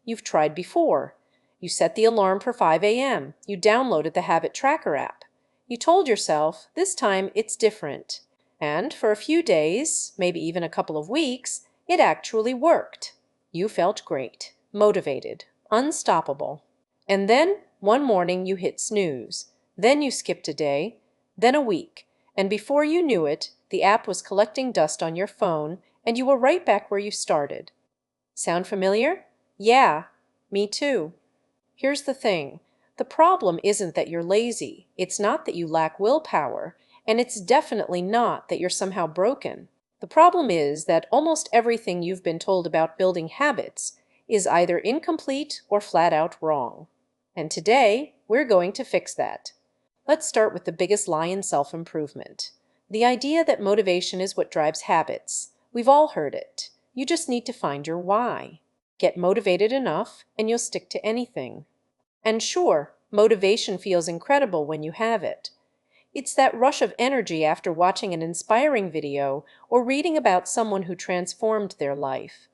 you've tried before. You set the alarm for 5 a.m. You downloaded the habit tracker app. You told yourself, this time it's different. And for a few days, maybe even a couple of weeks, it actually worked. You felt great, motivated, unstoppable. And then one morning you hit snooze. Then you skipped a day, then a week, and before you knew it, the app was collecting dust on your phone and you were right back where you started. Sound familiar? Yeah, me too. Here's the thing. The problem isn't that you're lazy. It's not that you lack willpower, and it's definitely not that you're somehow broken. The problem is that almost everything you've been told about building habits is either incomplete or flat out wrong. And today, we're going to fix that. Let's start with the biggest lie in self-improvement. The idea that motivation is what drives habits. We've all heard it. You just need to find your why. Get motivated enough, and you'll stick to anything. And sure, motivation feels incredible when you have it. It's that rush of energy after watching an inspiring video or reading about someone who transformed their life.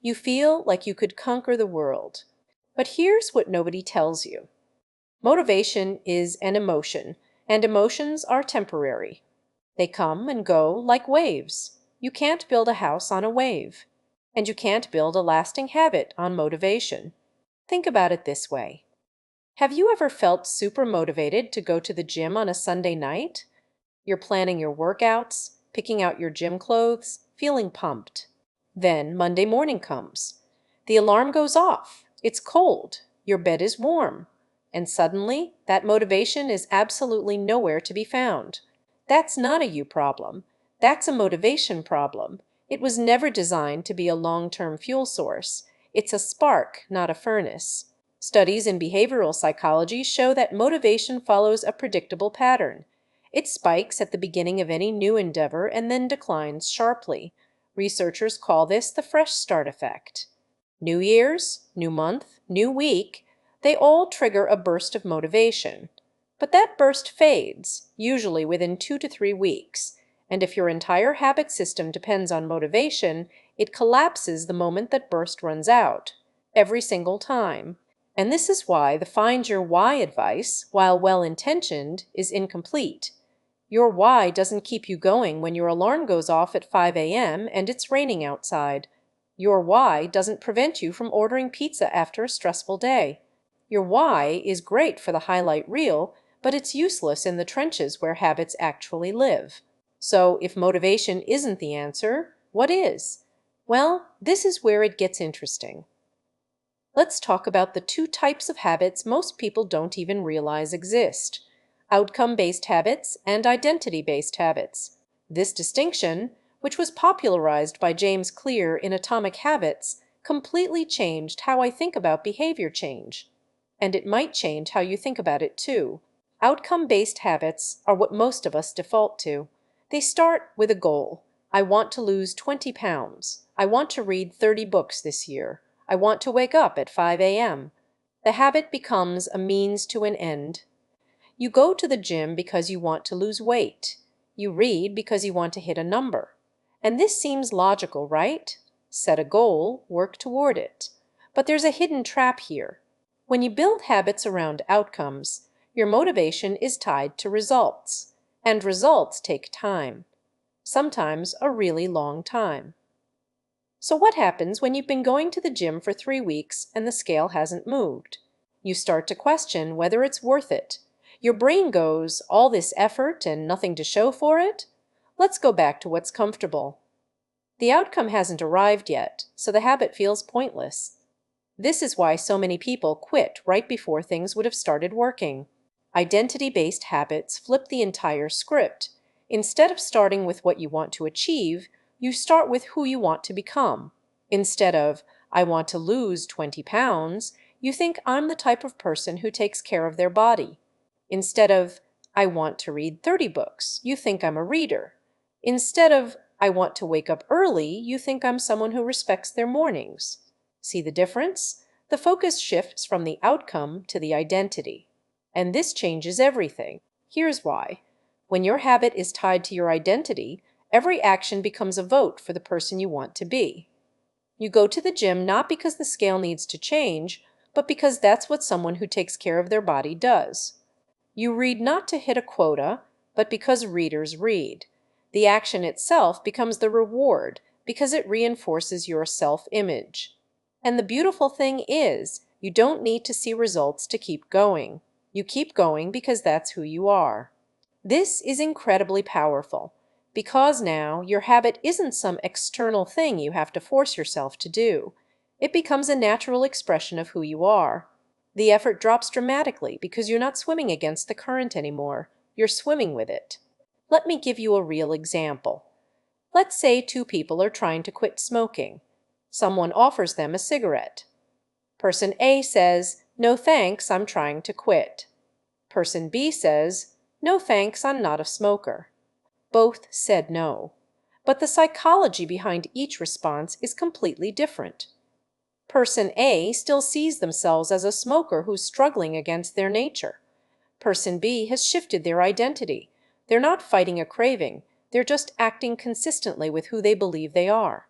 You feel like you could conquer the world. But here's what nobody tells you. Motivation is an emotion, and emotions are temporary. They come and go like waves. You can't build a house on a wave. And you can't build a lasting habit on motivation. Think about it this way. Have you ever felt super motivated to go to the gym on a Sunday night? You're planning your workouts, picking out your gym clothes, feeling pumped. Then Monday morning comes. The alarm goes off. It's cold. Your bed is warm. And suddenly, that motivation is absolutely nowhere to be found. That's not a you problem. That's a motivation problem. It was never designed to be a long-term fuel source. It's a spark, not a furnace. Studies in behavioral psychology show that motivation follows a predictable pattern. It spikes at the beginning of any new endeavor and then declines sharply. Researchers call this the fresh start effect. New Year's, new month, new week, they all trigger a burst of motivation. But that burst fades, usually within 2 to 3 weeks. And if your entire habit system depends on motivation, it collapses the moment that burst runs out, every single time. And this is why the find your why advice, while well-intentioned, is incomplete. Your why doesn't keep you going when your alarm goes off at 5 a.m. and it's raining outside. Your why doesn't prevent you from ordering pizza after a stressful day. Your why is great for the highlight reel, but it's useless in the trenches where habits actually live. So if motivation isn't the answer, what is? Well, this is where it gets interesting. Let's talk about the 2 types of habits most people don't even realize exist: outcome-based habits and identity-based habits. This distinction, which was popularized by James Clear in Atomic Habits, completely changed how I think about behavior change. And it might change how you think about it too. Outcome-based habits are what most of us default to. They start with a goal. I want to lose 20 pounds. I want to read 30 books this year. I want to wake up at 5 a.m. The habit becomes a means to an end. You go to the gym because you want to lose weight. You read because you want to hit a number. And this seems logical, right? Set a goal, work toward it. But there's a hidden trap here. When you build habits around outcomes, your motivation is tied to results. And results take time. Sometimes a really long time. So what happens when you've been going to the gym for 3 weeks and the scale hasn't moved? You start to question whether it's worth it. Your brain goes, all this effort and nothing to show for it? Let's go back to what's comfortable. The outcome hasn't arrived yet, so the habit feels pointless. This is why so many people quit right before things would have started working. Identity-based habits flip the entire script. Instead of starting with what you want to achieve, you start with who you want to become. Instead of, I want to lose 20 pounds, you think I'm the type of person who takes care of their body. Instead of, I want to read 30 books, you think I'm a reader. Instead of, I want to wake up early, you think I'm someone who respects their mornings. See the difference? The focus shifts from the outcome to the identity. And this changes everything. Here's why. When your habit is tied to your identity, every action becomes a vote for the person you want to be. You go to the gym not because the scale needs to change, but because that's what someone who takes care of their body does. You read not to hit a quota, but because readers read. The action itself becomes the reward because it reinforces your self-image. And the beautiful thing is, you don't need to see results to keep going. You keep going because that's who you are. This is incredibly powerful because now your habit isn't some external thing you have to force yourself to do. It becomes a natural expression of who you are. The effort drops dramatically because you're not swimming against the current anymore. You're swimming with it. Let me give you a real example. Let's say two people are trying to quit smoking. Someone offers them a cigarette. Person A says, "No thanks, I'm trying to quit." Person B says, "No thanks, I'm not a smoker." Both said no. But the psychology behind each response is completely different. Person A still sees themselves as a smoker who's struggling against their nature. Person B has shifted their identity. They're not fighting a craving, they're just acting consistently with who they believe they are.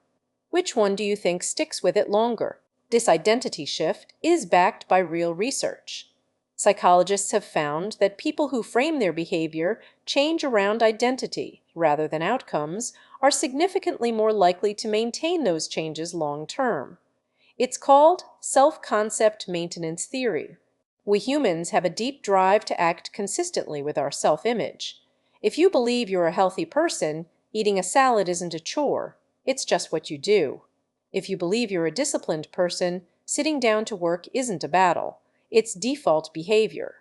Which one do you think sticks with it longer? This identity shift is backed by real research. Psychologists have found that people who frame their behavior change around identity rather than outcomes are significantly more likely to maintain those changes long term. It's called self-concept maintenance theory. We humans have a deep drive to act consistently with our self-image. If you believe you're a healthy person, eating a salad isn't a chore, it's just what you do. If you believe you're a disciplined person, sitting down to work isn't a battle, it's default behavior.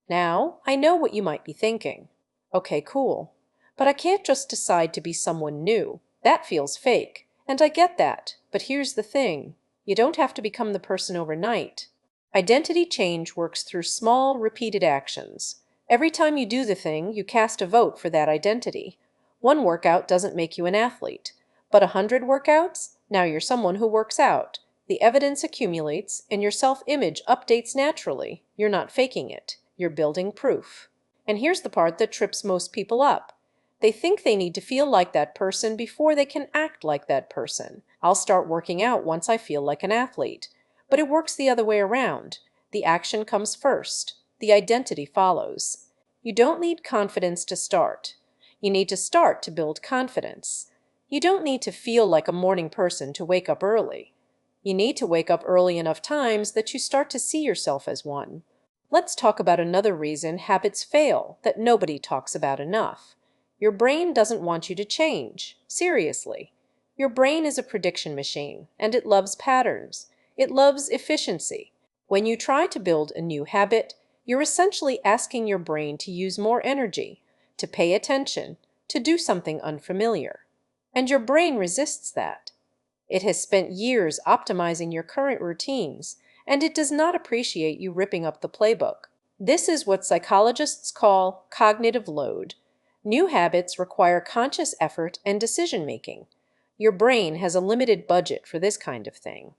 Now, I know what you might be thinking. Okay, cool. But I can't just decide to be someone new. That feels fake. And I get that. But here's the thing. You don't have to become the person overnight. Identity change works through small, repeated actions. Every time you do the thing, you cast a vote for that identity. One workout doesn't make you an athlete. But 100 workouts? Now you're someone who works out. The evidence accumulates, and your self-image updates naturally. You're not faking it. You're building proof. And here's the part that trips most people up. They think they need to feel like that person before they can act like that person. I'll start working out once I feel like an athlete. But it works the other way around. The action comes first. The identity follows. You don't need confidence to start. You need to start to build confidence. You don't need to feel like a morning person to wake up early. You need to wake up early enough times that you start to see yourself as one. Let's talk about another reason habits fail that nobody talks about enough. Your brain doesn't want you to change. Seriously. Your brain is a prediction machine, and it loves patterns. It loves efficiency. When you try to build a new habit, you're essentially asking your brain to use more energy, to pay attention, to do something unfamiliar. And your brain resists that. It has spent years optimizing your current routines, and it does not appreciate you ripping up the playbook. This is what psychologists call cognitive load. New habits require conscious effort and decision-making. Your brain has a limited budget for this kind of thing.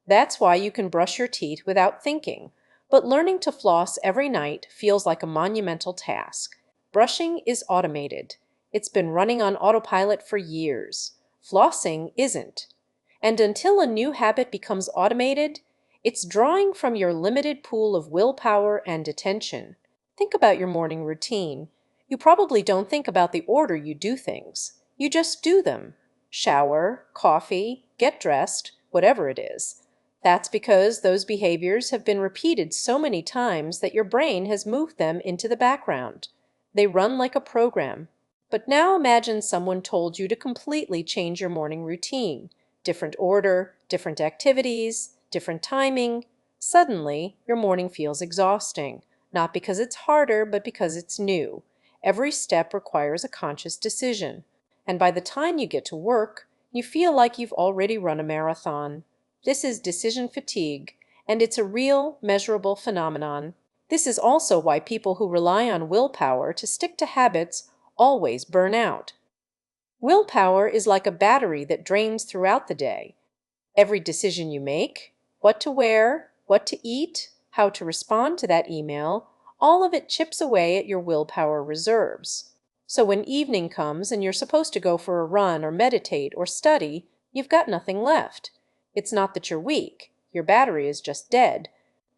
That's why you can brush your teeth without thinking, but learning to floss every night feels like a monumental task. Brushing is automated. It's been running on autopilot for years. Flossing isn't. And until a new habit becomes automated, it's drawing from your limited pool of willpower and attention. Think about your morning routine. You probably don't think about the order you do things. You just do them. Shower, coffee, get dressed, whatever it is. That's because those behaviors have been repeated so many times that your brain has moved them into the background. They run like a program. But now imagine someone told you to completely change your morning routine. Different order, different activities, different timing. Suddenly, your morning feels exhausting, not because it's harder, but because it's new. Every step requires a conscious decision. And by the time you get to work, you feel like you've already run a marathon. This is decision fatigue, and it's a real, measurable phenomenon. This is also why people who rely on willpower to stick to habits always burn out. Willpower is like a battery that drains throughout the day. Every decision you make, what to wear, what to eat, how to respond to that email, all of it chips away at your willpower reserves. So when evening comes and you're supposed to go for a run or meditate or study, you've got nothing left. It's not that you're weak. Your battery is just dead.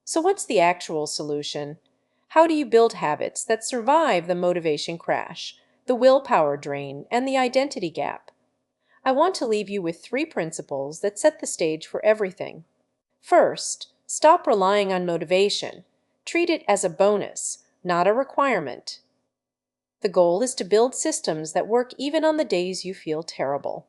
So what's the actual solution? How do you build habits that survive the motivation crash, the willpower drain, and the identity gap? I want to leave you with 3 principles that set the stage for everything. First, stop relying on motivation. Treat it as a bonus, not a requirement. The goal is to build systems that work even on the days you feel terrible.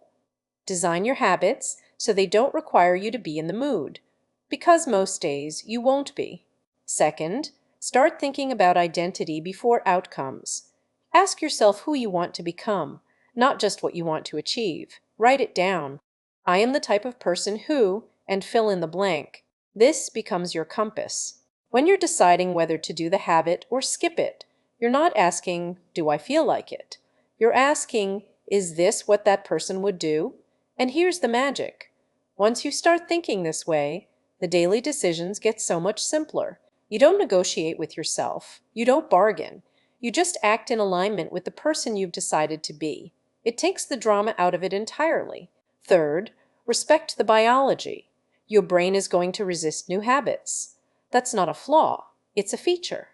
Design your habits so they don't require you to be in the mood, because most days you won't be. Second, start thinking about identity before outcomes. Ask yourself who you want to become, not just what you want to achieve. Write it down. I am the type of person who, and fill in the blank. This becomes your compass. When you're deciding whether to do the habit or skip it, you're not asking, do I feel like it? You're asking, is this what that person would do? And here's the magic. Once you start thinking this way, the daily decisions get so much simpler. You don't negotiate with yourself. You don't bargain. You just act in alignment with the person you've decided to be. It takes the drama out of it entirely. Third, respect the biology. Your brain is going to resist new habits. That's not a flaw. It's a feature.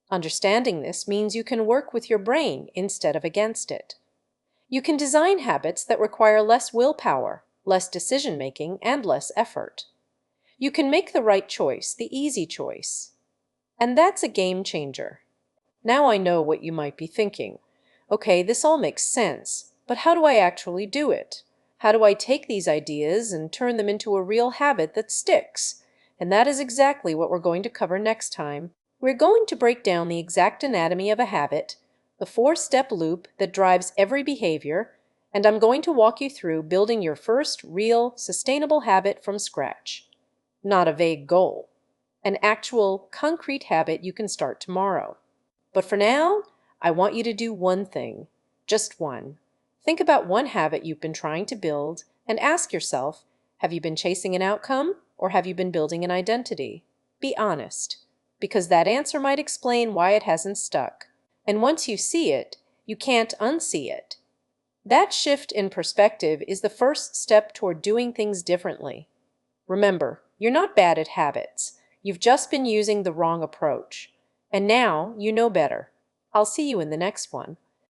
Understanding this means you can work with your brain instead of against it. You can design habits that require less willpower, less decision-making, and less effort. You can make the right choice, the easy choice. And that's a game changer. Now I know what you might be thinking. Okay, this all makes sense, but how do I actually do it? How do I take these ideas and turn them into a real habit that sticks? And that is exactly what we're going to cover next time. We're going to break down the exact anatomy of a habit, the 4-step loop that drives every behavior, and I'm going to walk you through building your first real, sustainable habit from scratch. Not a vague goal. An actual, concrete habit you can start tomorrow. But for now, I want you to do one thing. Just one. Think about one habit you've been trying to build and ask yourself, have you been chasing an outcome or have you been building an identity? Be honest, because that answer might explain why it hasn't stuck. And once you see it, you can't unsee it. That shift in perspective is the first step toward doing things differently. Remember, you're not bad at habits. You've just been using the wrong approach. And now you know better. I'll see you in the next one.